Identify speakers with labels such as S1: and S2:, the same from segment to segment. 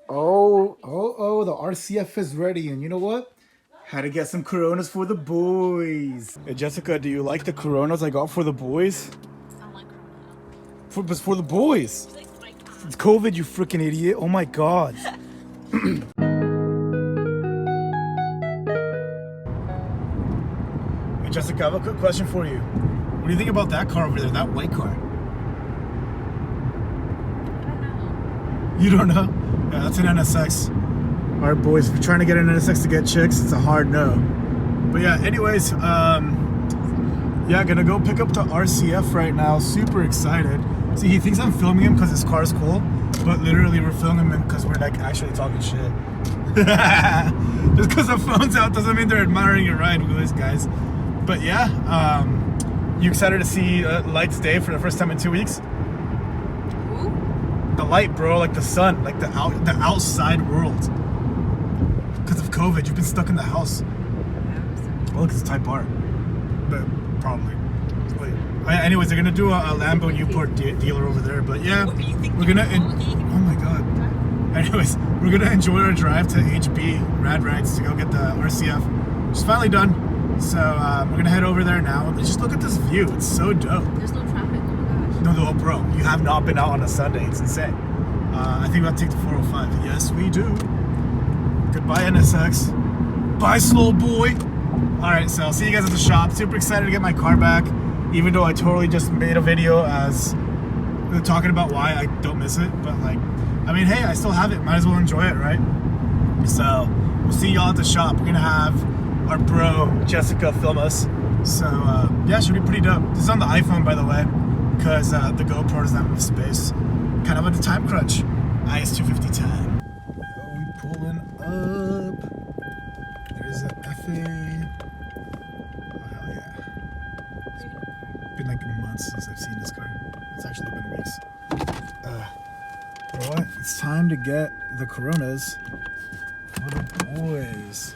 S1: Oh, the RCF is ready. And you know what? Had to get some Coronas for the boys. Hey, Jessica, do you like the Coronas I got for the boys?
S2: I don't like Corona.
S1: For the boys. It's COVID, you freaking idiot. Oh my God. Hey, Jessica, I have a quick question for you. What do you think about that car over there, that white car?
S2: I don't know.
S1: You don't know? Yeah, that's an NSX. All right, boys, if you're trying to get an NSX to get chicks, it's a hard no. But yeah, anyways, yeah, gonna go pick up the RCF right now. Super excited. See, he thinks I'm filming him because his car is cool, but literally we're filming him because we're like actually talking shit. Just because the phone's out doesn't mean they're admiring your ride with this, guys. But yeah, you excited to see Light's day for the first time in 2 weeks?
S2: Who?
S1: The light, bro, like the sun, like the outside world. Because of COVID, you've been stuck in the house. Well, look, it's Type R. But probably. Wait. Anyways, they're gonna do a Lambo Newport dealer over there. But yeah, we're gonna. Oh my God. Anyways, we're gonna enjoy our drive to HB Rad Rides to go get the RCF. It's finally done. So we're gonna head over there now. Just look at this view. It's so dope.
S2: There's no traffic. Oh my gosh.
S1: No, bro, you have not been out on a Sunday. It's insane. I think we'll take the 405. Yes, we do. Goodbye, NSX. Bye, slow boy. All right, so I'll see you guys at the shop. Super excited to get my car back, even though I totally just made a video as talking about why I don't miss it. But like, I mean, hey, I still have it. Might as well enjoy it, right? So we'll see y'all at the shop. We're gonna have our bro Jessica film us. So yeah, should be pretty dope. This is on the iPhone, by the way, because the GoPro doesn't have enough space. Kind of at a time crunch. IS250 time. We pulling up. There's an FA. Oh hell yeah! It's been like months since I've seen this car. It's actually been weeks. You know what? It's time to get the Coronas for the boys.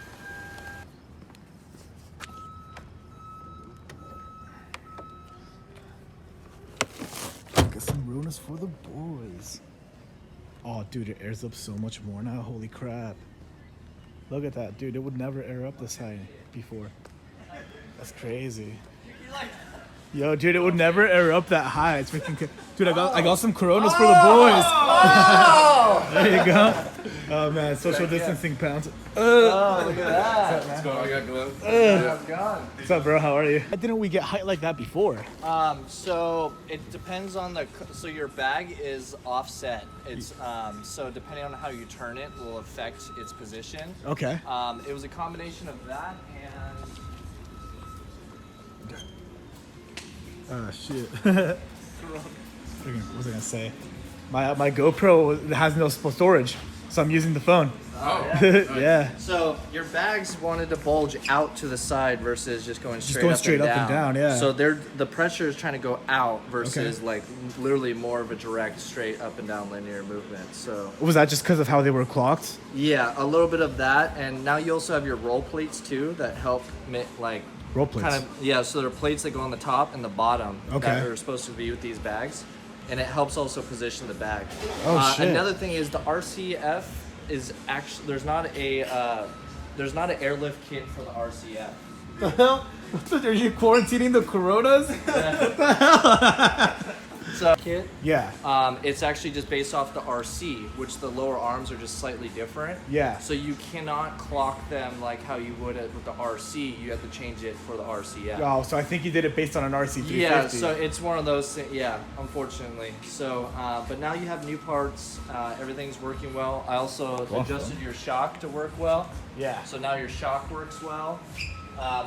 S1: Get some Coronas for the boys. Oh, dude, it airs up so much more now. Holy crap. Look at that, dude. It would never air up this high before. That's crazy. Yo, dude, it would never air up that high. It's freaking dude, I got some Coronas for the boys. There you go. Oh man, social distancing pounds.
S3: Oh, look at that.
S4: What's going on? I got gloves.
S3: How's it going?
S1: What's up, bro? How are you? Why didn't we get height like that before?
S3: So it depends on so your bag is offset. It's so depending on how you turn it will affect its position.
S1: Okay.
S3: It was a combination of that and
S1: Shit. What was I gonna say? My GoPro has no storage, so I'm using the phone.
S4: Oh,
S1: yeah.
S3: So your bags wanted to bulge out to the side versus just going straight,
S1: going
S3: up,
S1: straight
S3: and
S1: up and down, yeah.
S3: So the pressure is trying to go out versus like literally more of a direct straight up and down linear movement. So
S1: Was that just because of how they were clocked?
S3: yeah, a little bit of that, and now you also have your roll plates too that help like
S1: Roll plates.
S3: kind of yeah. So there are plates that go on the top and the bottom
S1: Okay.
S3: that are supposed to be with these bags, and it helps also position the bag.
S1: Oh, shit.
S3: Another thing is the RCF is actually there's not an airlift kit for the RCF.
S1: The hell? Are you quarantining the Coronas?
S3: So kit.
S1: Yeah.
S3: It's actually just based off the RC, which the lower arms are just slightly different.
S1: Yeah.
S3: So you cannot clock them like how you would with the RC. You have to change it for the RCF.
S1: Oh, so I think you did it based on an RC350.
S3: Yeah, so it's one of those things, yeah, unfortunately. So, but now you have new parts, everything's working well. I also adjusted your shock to work well.
S1: Yeah.
S3: So now your shock works well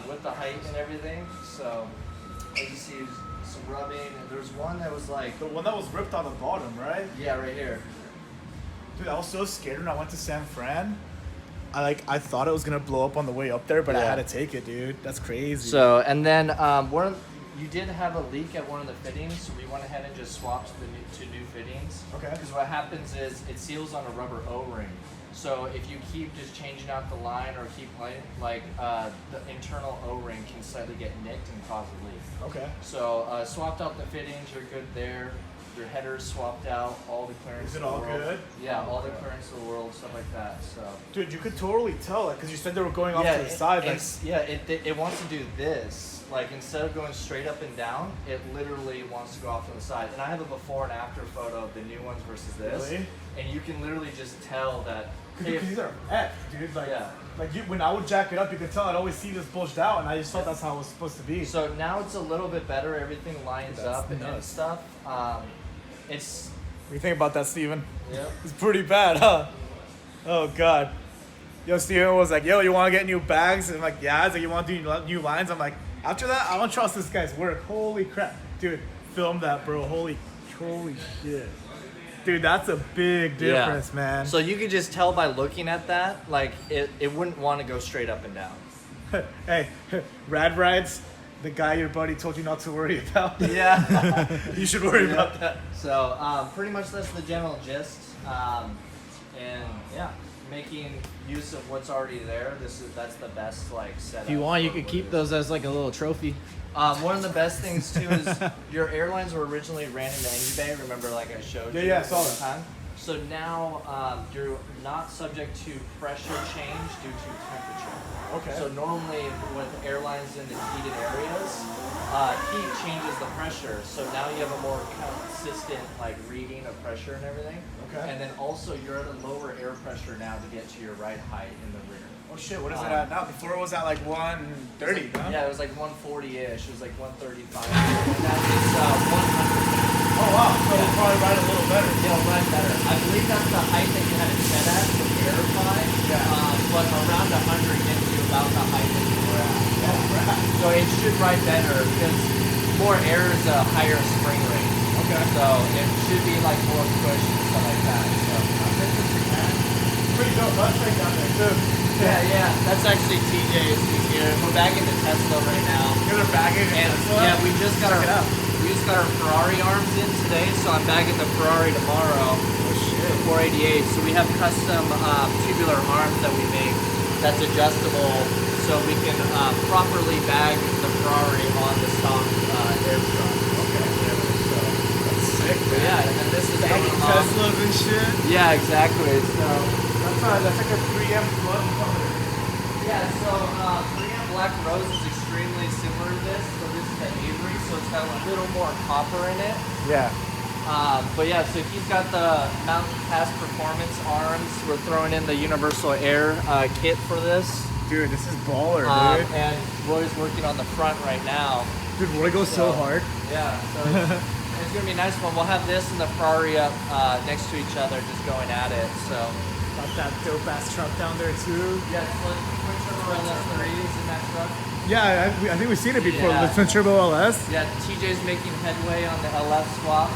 S3: with the height and everything. So, as you see, some rubbing. And there's one that was like...
S1: The one that was ripped on the bottom, right?
S3: Yeah, right here.
S1: Dude, I was so scared when I went to San Fran. I thought it was gonna blow up on the way up there, but I had to take it, dude. That's crazy.
S3: So, and then you did have a leak at one of the fittings, so we went ahead and just swapped the two new fittings.
S1: Okay.
S3: Because what happens is it seals on a rubber O-ring. So if you keep just changing out the line or keep the internal O-ring can slightly get nicked and cause a leak.
S1: Okay.
S3: So swapped out the fittings, you're good there. your headers swapped out, all the clearance.
S1: Is it
S3: in the
S1: all
S3: world.
S1: good?
S3: Yeah, all the clearance in the world, stuff like that. So.
S1: Dude, you could totally tell it because you said they were going off
S3: Yeah,
S1: to the side. Like,
S3: it wants to do this. Like instead of going straight up and down, it literally wants to go off to the side. And I have a before and after photo of the new ones versus this.
S1: Really?
S3: And you can literally just tell that.
S1: because these are F, dude. Like,
S3: Yeah.
S1: when I would jack it up, you could tell I'd always see this bulged out, and I just thought that's how it was supposed to be.
S3: So now it's a little bit better. Everything lines
S1: That's
S3: up and
S1: nuts.
S3: stuff. It's
S1: What do you think about that, Steven?
S3: yeah.
S1: It's pretty bad, huh? Oh, God. Yo, Steven was like, yo, you want to get new bags? And I'm like, yeah. He's like, you want to do new lines? I'm like, after that, I don't trust this guy's work. Holy crap. Dude, film that, bro. Holy shit. Dude, that's a big difference, man.
S3: So you could just tell by looking at that, like it wouldn't want to go straight up and down.
S1: Hey, Rad Rides, the guy your buddy told you not to worry about.
S3: Yeah.
S1: You should worry about that.
S3: So pretty much that's the general gist. And yeah, making use of what's already there. That's the best like setup.
S4: If you want, you
S3: for
S4: could
S3: what
S4: keep
S3: it
S4: those as like a little trophy.
S3: One of the best things too is your airlines were originally ran into eBay. Remember, like I showed you.
S1: Yeah, I saw
S3: the
S1: that.
S3: time. So now you're not subject to pressure change due to temperature.
S1: Okay.
S3: So normally with airlines in the heated areas, heat changes the pressure. So now you have a more consistent like reading of pressure and everything.
S1: Okay.
S3: And then also you're at a lower air pressure now to get to your right height in the rear.
S1: Oh shit, what is it at now? Before it was at like 130, huh?
S3: Yeah, it was like 140-ish. It was like 135. And now it's 100.
S1: Oh wow, so it'll probably ride a little better.
S3: Yeah, it'll ride better. I believe that's the height that you had it set at to verify.
S1: Yeah.
S3: But around 100 gets you about the height that you were at.
S1: Oh, right.
S3: So it should ride better because more air is a higher spring rate.
S1: Okay.
S3: So it should be like more push and stuff like that. So.
S1: Pretty dope Mustang down there too.
S3: Yeah. That's actually TJ's. He's here. We're back into Tesla right now.
S1: You're the bagging
S3: And yeah, we just got
S1: Check it out.
S3: our Ferrari arms in today, so I'm back at the Ferrari tomorrow.
S1: Oh shit.
S3: The 488. So we have custom tubular arms that we make that's adjustable, so we can properly bag the Ferrari on the stock air truck.
S1: Okay.
S3: So
S1: That's sick,
S3: but
S1: man.
S3: yeah, and then this is
S1: Bagging
S3: going on.
S1: Teslas and shit.
S3: Yeah, exactly. So
S1: That's like a 3M club color.
S3: yeah, so 3M Black Rose is extremely similar to this. So this is the Avery, so it's got a little more copper in it.
S1: Yeah.
S3: But yeah, so he's got the Mountain Pass Performance arms. We're throwing in the Universal Air kit for this.
S1: Dude, this is baller, dude.
S3: And Roy's working on the front right now.
S1: Dude, Roy goes so hard.
S3: Yeah, so it's going to be a nice one. We'll have this and the Ferrari up next to each other just going at it. So
S1: Got that dope ass truck down there too.
S3: yeah, twin turbo LS3s in that truck.
S1: Yeah, I think we've seen it before.
S3: Yeah.
S1: The twin turbo LS.
S3: Yeah, TJ's making headway on the LS swap.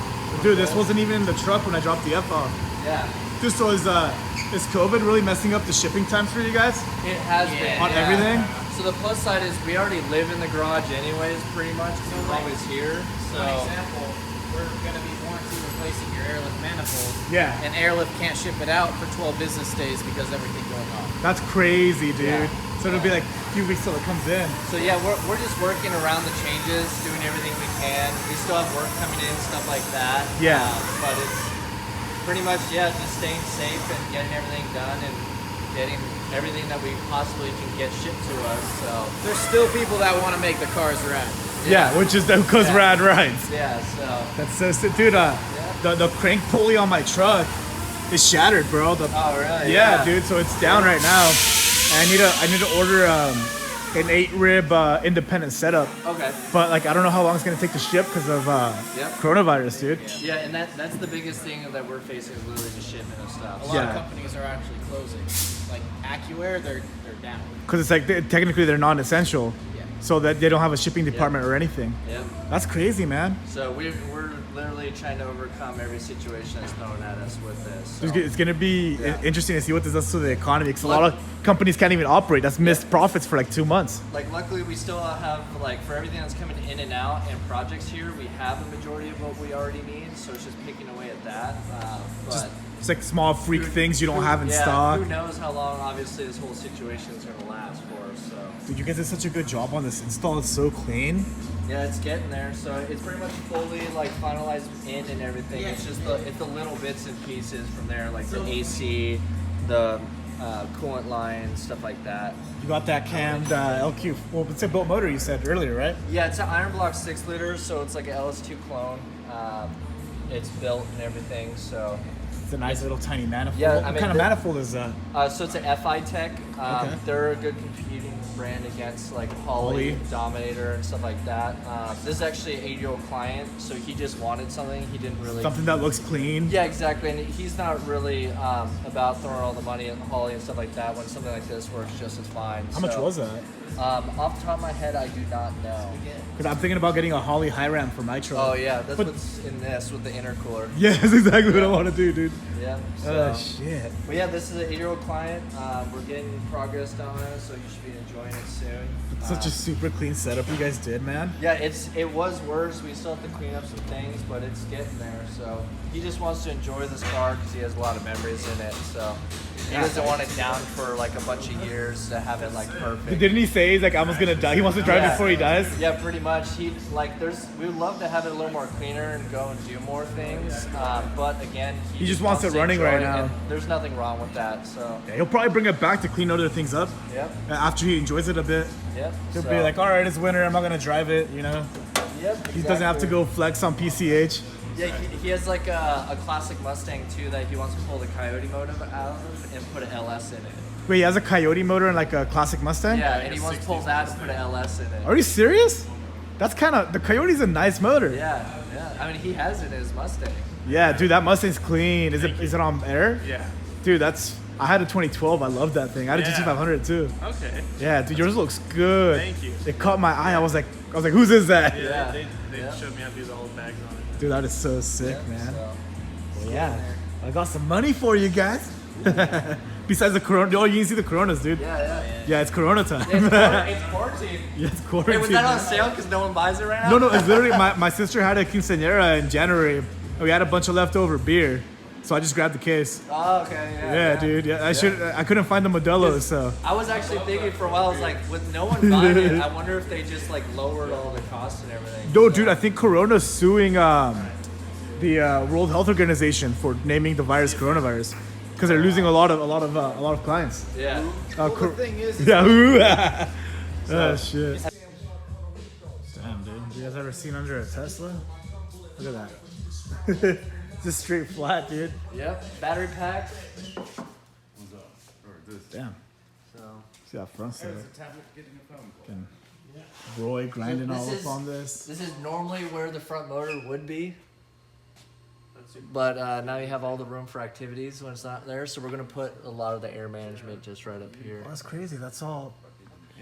S1: Dude, this wasn't even in the truck when I dropped the F off.
S3: Yeah,
S1: Dude, so is COVID really messing up the shipping times for you guys?
S3: it has been.
S1: On
S3: yeah.
S1: everything?
S3: So the plus side is we already live in the garage anyways, pretty much, because we're always here. So
S4: For example, we're going to be warranty replacing your airlift manifold.
S1: Yeah.
S4: And airlift can't ship it out for 12 business days because everything going on.
S1: That's crazy, dude.
S3: Yeah.
S1: So it'll be like a few weeks till it comes in.
S3: So yeah, we're just working around the changes, doing everything we can. We still have work coming in, stuff like that.
S1: Yeah.
S3: But it's pretty much, yeah, just staying safe and getting everything done and getting everything that we possibly can get shipped to us. So
S4: There's still people that want to make the cars rad.
S1: Yeah, which is because
S3: Yeah.
S1: Rad Rides.
S3: yeah, so
S1: That's so sick. Dude, the crank pulley on my truck is shattered, bro.
S3: oh really?
S1: Yeah, dude. So it's down right now. And I need to order an 8-rib independent setup.
S3: Okay.
S1: But like I don't know how long it's gonna take to ship because of
S3: Yep.
S1: coronavirus, dude.
S3: Yeah, and that's the biggest thing that we're facing is literally the shipment of stuff.
S4: A lot
S1: Yeah.
S4: of companies are actually closing. Like AccuAir, they're down.
S1: Because it's like technically they're non-essential,
S4: Yeah.
S1: so that they don't have a shipping department or anything.
S3: Yep.
S1: That's crazy, man.
S3: So we're literally trying to overcome every situation that's thrown at us with this. So.
S1: It's gonna be
S3: Yeah.
S1: interesting to see what this does to the economy. Because a lot of companies can't even operate. That's missed profits for like 2 months.
S3: Like luckily we still have like for everything that's coming in and out and projects here, we have a majority of what we already need. So it's just picking away at that. But
S1: It's like small freak things you don't have in stock.
S3: Who knows how long, obviously, this whole situation is going to last for, so.
S1: Dude, you guys did such a good job on this install. It's so clean.
S3: Yeah, it's getting there. So it's pretty much fully like finalized in and everything. It's just the little bits and pieces from there, like the AC, the coolant line, stuff like that.
S1: You got that cammed LQ. Well, it's a built motor you said earlier, right?
S3: Yeah, it's an iron block 6 liters, so it's like an LS2 clone. It's built and everything, so.
S1: It's a nice little tiny manifold.
S3: Yeah,
S1: what kind of manifold is that?
S3: So it's an FI Tech.
S1: Okay.
S3: They're a good competing brand against like Holley, Dominator, and stuff like that. This is actually an 8-year-old client, so he just wanted something. He didn't really
S1: Something that looks clean.
S3: Yeah, exactly. And he's not really about throwing all the money at Holley and stuff like that. When something like this works just as fine.
S1: How much was that?
S3: Off the top of my head, I do not know.
S1: Because I'm thinking about getting a Holley high ram for my truck.
S3: Oh yeah, that's what's in this with the intercooler.
S1: Yeah, that's exactly what I want to do, dude.
S3: Yeah.
S1: Oh shit.
S3: But yeah, this is an 8-year-old client. We're getting progress on it, so you should be enjoying it soon.
S1: Such a super clean setup you guys did, man.
S3: Yeah, it was worse. We still have to clean up some things, but it's getting there. So he just wants to enjoy this car because he has a lot of memories in it. So he doesn't want it down for like a bunch of years to have it like perfect.
S1: Didn't he say he's like almost gonna die? He wants to drive it before he dies.
S3: Yeah, pretty much. We would love to have it a little more cleaner and go and do more things. But again,
S1: he just wants it running right now.
S3: And there's nothing wrong with that. So
S1: yeah, he'll probably bring it back to clean other things up.
S3: Yep.
S1: After he enjoys it a bit.
S3: Yep.
S1: He'll be like, all right, it's winter. I'm not gonna drive it. You know.
S3: Yep. Exactly.
S1: He doesn't have to go flex on PCH.
S3: Yeah, he has like a classic Mustang too that he wants to pull the Coyote motor out of and put an LS in it.
S1: Wait, he has a Coyote motor and like a classic Mustang?
S3: Yeah, and he wants to pull that and put an LS in it.
S1: Are you serious? That's kind of, the Coyote's a nice motor.
S3: Yeah. I mean, he has it in his Mustang.
S1: Yeah, dude, that Mustang's clean. Is it on air?
S5: Yeah.
S1: Dude, I had a 2012. I love that thing. I had a GT500 too.
S5: Okay.
S1: Yeah, dude, yours looks good.
S5: Thank you.
S1: It caught my eye. I was like, whose is that?
S5: Yeah, they showed me how to do the whole bags on it.
S1: Dude, that is so sick,
S3: Yeah,
S1: man.
S3: so,
S1: Well, yeah, I got some money for you guys. Besides the Corona, oh, you can see the Coronas, dude. Yeah, it's Corona time.
S3: It's quarantine.
S1: Yeah, it's quarantine.
S3: Hey, was that on
S1: man.
S3: sale because no one buys it right now?
S1: No, it's literally my sister had a quinceañera in January. And we had a bunch of leftover beer, so I just grabbed the case.
S3: Oh, okay.
S1: Yeah, dude. Yeah, I couldn't find the Modelo's, so.
S3: I was actually thinking for a while, I was like, with no one buying it, I wonder if they just like lowered all the costs and everything.
S1: No, dude, I think Corona's suing the World Health Organization for naming the virus coronavirus because they're losing a lot of clients.
S3: Yeah.
S5: The thing is,
S1: Yeah. Oh shit. Damn, dude. You guys ever seen under a Tesla? Look at that. It's just straight flat, dude.
S3: Yep. Battery pack.
S1: Damn.
S3: So.
S1: See that front side. Roy grinding all up on this.
S3: This is normally where the front motor would be. But now you have all the room for activities when it's not there. So we're going to put a lot of the air management just right up here.
S1: Oh, that's crazy. That's all.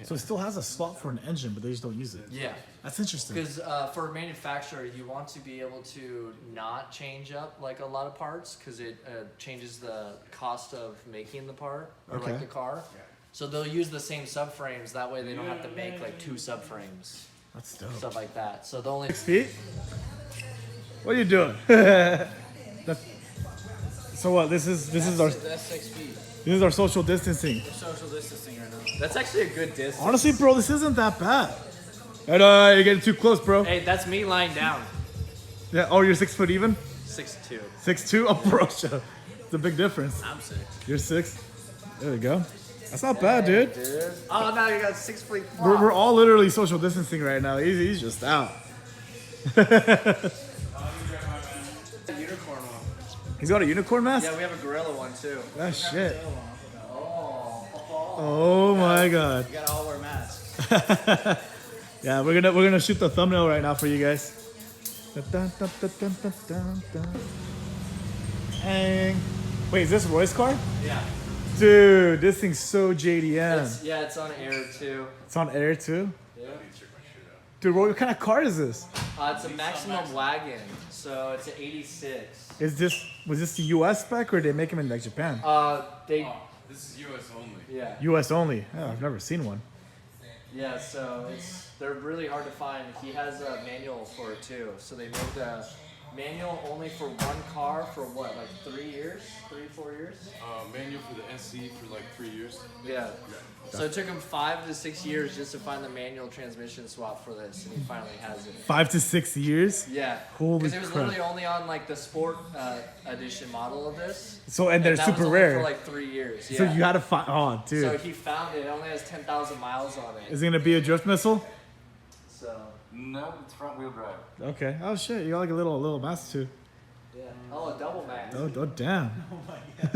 S1: So it still has a slot for an engine, but they just don't use it.
S3: Yeah.
S1: That's interesting.
S3: Because for a manufacturer, you want to be able to not change up like a lot of parts because it changes the cost of making the part or like the car. So they'll use the same subframes. That way they don't have to make like 2 subframes.
S1: That's dope.
S3: Stuff like that. So the only...
S1: 6 feet? What are you doing? So what? This is our
S4: That's 6 feet.
S1: this is our social distancing.
S4: We're social distancing right now.
S3: That's actually a good distance.
S1: Honestly, bro, this isn't that bad. And you're getting too close, bro.
S3: Hey, that's me lying down.
S1: Yeah. Oh, you're 6 foot even.
S3: 6'2".
S1: 6'2". Oh, bro, it's a big difference.
S4: I'm 6.
S1: You're 6. There we go. That's not bad, dude.
S3: Oh, now you got 6 feet.
S1: We're all literally social distancing right now. He's just out.
S3: Unicorn one.
S1: He's got a unicorn mask?
S3: Yeah, we have a gorilla one too.
S1: That shit. Oh my god.
S4: You gotta all wear masks.
S1: Yeah, we're gonna shoot the thumbnail right now for you guys. Hang. Wait, is this Roy's car?
S3: Yeah.
S1: Dude, this thing's so JDM.
S3: It's on air too.
S1: It's on air too?
S3: Yeah.
S1: Dude, Roy, what kind of car is this?
S3: It's a maximum wagon, so it's an 86.
S1: Was this the US spec or did they make them in like Japan?
S5: This is US only.
S3: Yeah.
S1: US only. Oh, I've never seen one.
S3: Yeah, so they're really hard to find. He has a manual for it too, so they made the Manual only for one car for what, like 3 years? 4 years?
S5: Manual for the SC for like 3 years.
S3: Yeah. So it took him 5 to 6 years just to find the manual transmission swap for this, and he finally has it.
S1: 5 to 6 years.
S3: Yeah.
S1: Holy
S3: Because it was
S1: crap.
S3: literally only on like the sport edition model of this.
S1: So and they're
S3: that
S1: super
S3: was only
S1: rare.
S3: for like 3 years. Yeah.
S1: So you gotta find. Oh, dude.
S3: So he found it. It only has 10,000 miles on it.
S1: Is it gonna be a drift missile?
S3: So.
S5: No, it's front wheel drive.
S1: Okay. Oh shit, you got like a little master too.
S3: Yeah. Oh, a double mag.
S1: Oh damn.